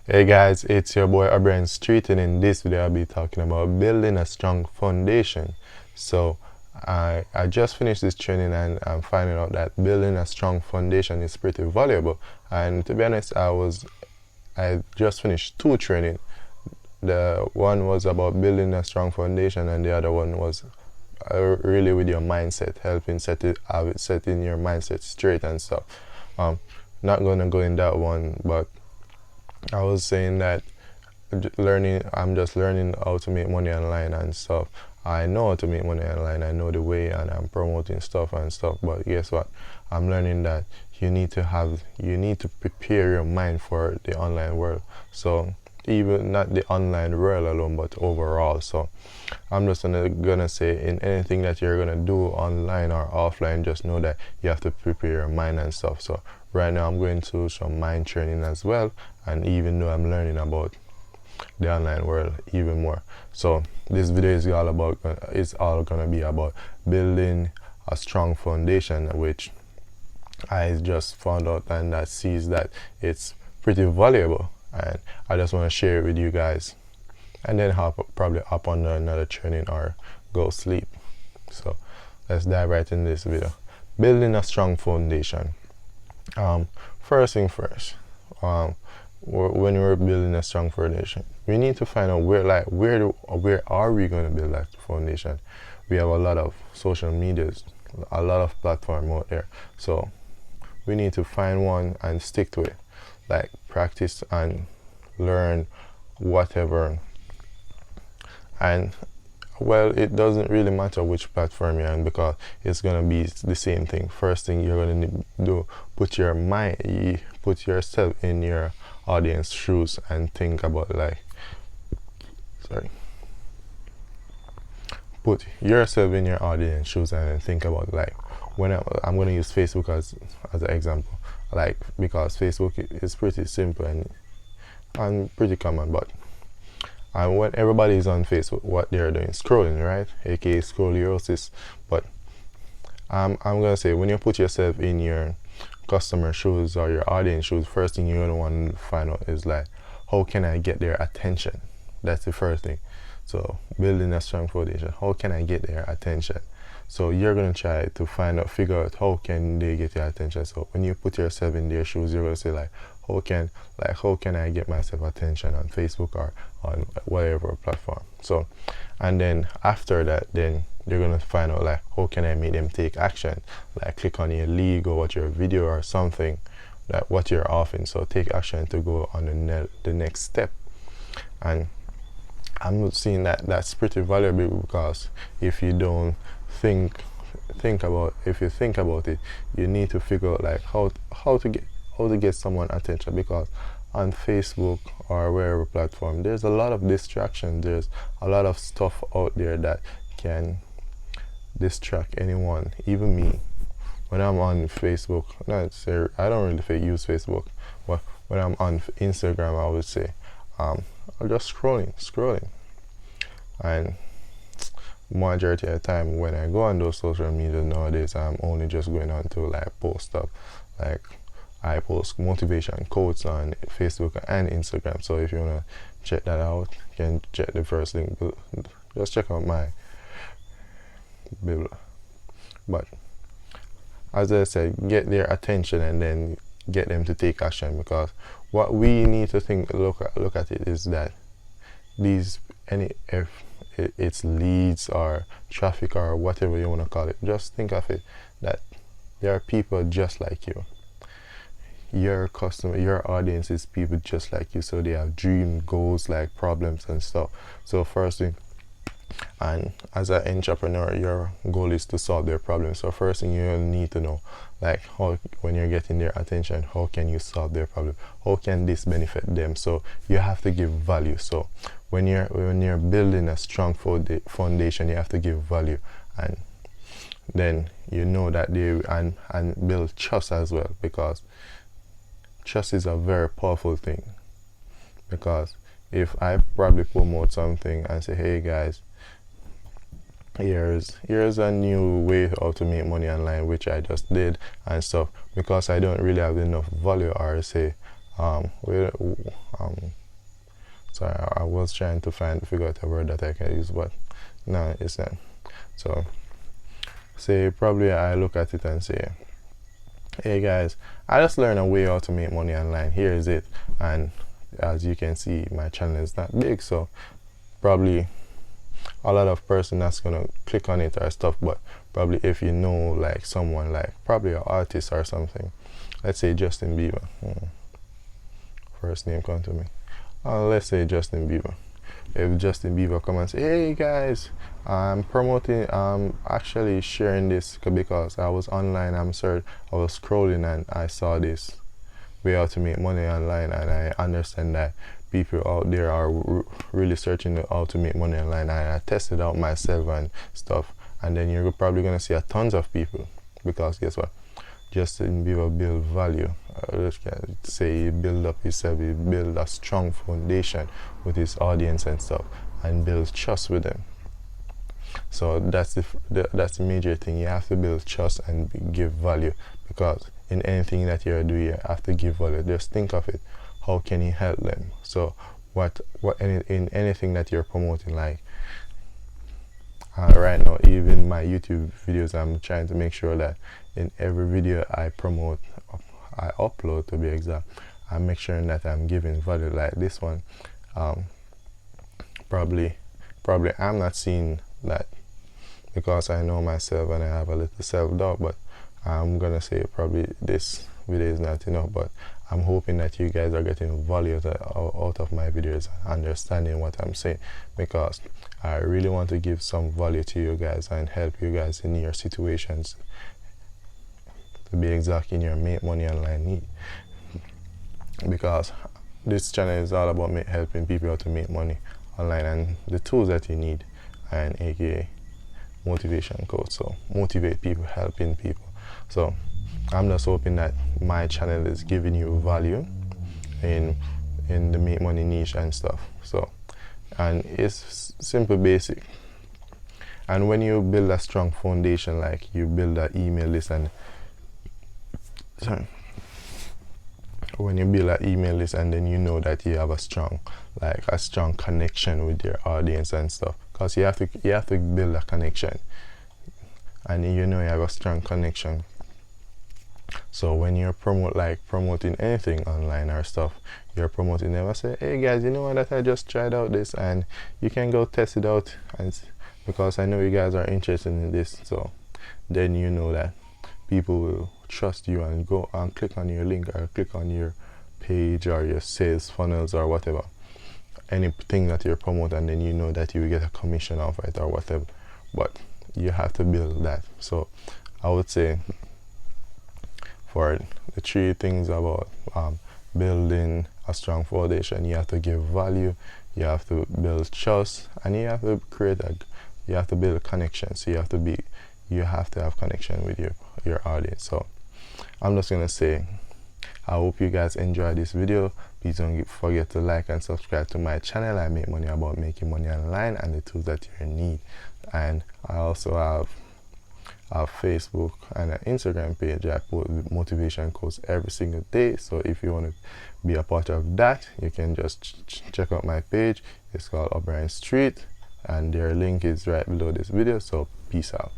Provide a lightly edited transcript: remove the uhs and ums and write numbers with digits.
Hey guys, it's your boy Streete, and in this video I'll be talking about building a strong foundation. So I just finished this training and I'm finding out that building a strong foundation is pretty valuable. And to be honest, I just finished two training. The one was about building a strong foundation, and the other one was really with your mindset, helping setting your mindset straight and stuff. Not gonna go in that one, but I was saying that I'm just learning how to make money online and stuff. I know how to make money online, I know the way, and I'm promoting stuff and stuff, but guess what? I'm learning that you need to prepare your mind for the online world. So even not the online world alone, but overall. So I'm just gonna say, in anything that you're gonna do online or offline, just know that you have to prepare your mind and stuff. So right now I'm going to some mind training as well, and even though I'm learning about the online world even more. So this video is all gonna be about building a strong foundation, which I just found out and that sees that it's pretty valuable, and I just want to share it with you guys, and then probably hop on another training or go sleep. So let's dive right in this video. Building a strong foundation. First thing first, when we're building a strong foundation, we need to find out where are we going to build that foundation. We have a lot of social medias, a lot of platform out there, so we need to find one and stick to it, like practice and learn whatever. And well, it doesn't really matter which platform you're on, because it's gonna be the same thing. First thing you're gonna do, put yourself in your audience shoes and think about put yourself in your audience shoes and think about, when I'm gonna use Facebook as an example, because Facebook is pretty simple and pretty common, but and when everybody is on Facebook, what they're doing, scrolling, right? AKA scoliosis. But I'm gonna say, when you put yourself in your customer shoes or your audience shoes, first thing you're gonna want to find out is how can I get their attention? That's the first thing. So building a strong foundation, how can I get their attention? So you're gonna try to figure out how can they get your attention. So when you put yourself in their shoes, you're gonna say how can I get myself attention on Facebook or on whatever platform. So, and then after that, then you're gonna find out how can I make them take action, click on your link or watch your video or something, what you're offering. So take action to go on the next step. And I'm seeing that that's pretty valuable, because if you don't think about it, you need to figure out how to get someone attention, because on Facebook or wherever platform, there's a lot of distraction. There's a lot of stuff out there that can distract anyone, even me. When I'm on Facebook, I don't really use Facebook, but when I'm on Instagram, I would say I'm just scrolling, and majority of the time when I go on those social media nowadays, I'm only just going on to post stuff. I post motivation quotes on Facebook and Instagram. So if you wanna check that out, you can check the first link. Just check out my Bible. But as I said, get their attention and then get them to take action, because what we need to look at it is that if it's leads or traffic or whatever you want to call it, just think of it that there are people just like you. Your audience is people just like you, so they have dream goals, problems and stuff. So first thing, and as an entrepreneur, your goal is to solve their problems. So first thing you need to know, how, when you're getting their attention, how can you solve their problem? How can this benefit them? So you have to give value. So when you're building a strong foundation, you have to give value, and then you know that and build trust as well, because trust is a very powerful thing. Because if I probably promote something and say, hey guys, here's a new way how to make money online, which I just did and stuff, because I don't really have enough value, or say was trying to figure out a word that I can use, but no, it's not. So say probably I look at it and say, hey guys, I just learned a way how to make money online. Here is it. And as you can see, my channel is not big, so probably a lot of person that's gonna click on it or stuff. But probably if you know like someone, like probably an artist or something, let's say Justin Bieber, first name come to me, let's say Justin Bieber. If Justin Bieber come and say, hey guys, I'm promoting, actually sharing this because I was online, I was scrolling and I saw this way how to make money online, and I understand that people out there are really searching how to make money online, and I tested out myself and stuff. And then you're probably gonna see a tons of people, because guess what, Justin Bieber build value. Let's say he build up himself, he build a strong foundation with his audience and stuff, and build trust with them. So that's the major thing. You have to build trust and give value, because in anything that you're doing, you have to give value. Just think of it. How can you help them? So in anything that you're promoting, like right now, even my YouTube videos, I'm trying to make sure that in every video I promote, I upload to be exact, I'm making sure that I'm giving value. Like this one, probably I'm not seeing that, because I know myself and I have a little self-doubt, but I'm gonna say probably this video is not enough. But I'm hoping that you guys are getting value out of my videos, understanding what I'm saying, because I really want to give some value to you guys and help you guys in your situations, to be exact, in your make money online need. Because this channel is all about helping people how to make money online, and the tools that you need, and aka motivation coach. So motivate people, helping people. So I'm just hoping that my channel is giving you value in the make money niche and stuff. So, and it's simple, basic. And when you build a strong foundation, like you build an email list, and when you build an email list, and then you know that you have a strong connection with your audience and stuff, because you have to build a connection, and you know you have a strong connection. So when you're promoting anything online or stuff, you're promoting them. I say, hey guys, you know what, that I just tried out this, and you can go test it out, and because I know you guys are interested in this. So then you know that people will trust you and go and click on your link, or click on your page, or your sales funnels, or whatever, anything that you're promoting, and then you know that you will get a commission off it or whatever. But you have to build that. So I would say, for the 3 things about building a strong foundation, you have to give value, you have to build trust, and you have to you have to build a connection. So you have to have connection with your audience. So I'm just gonna say, I hope you guys enjoy this video. Please don't forget to like and subscribe to my channel. I make money about making money online and the tools that you need. And I also have a Facebook and an Instagram page. I put motivation quotes every single day. So if you want to be a part of that, you can just check out my page. It's called Streete, and their link is right below this video. So peace out.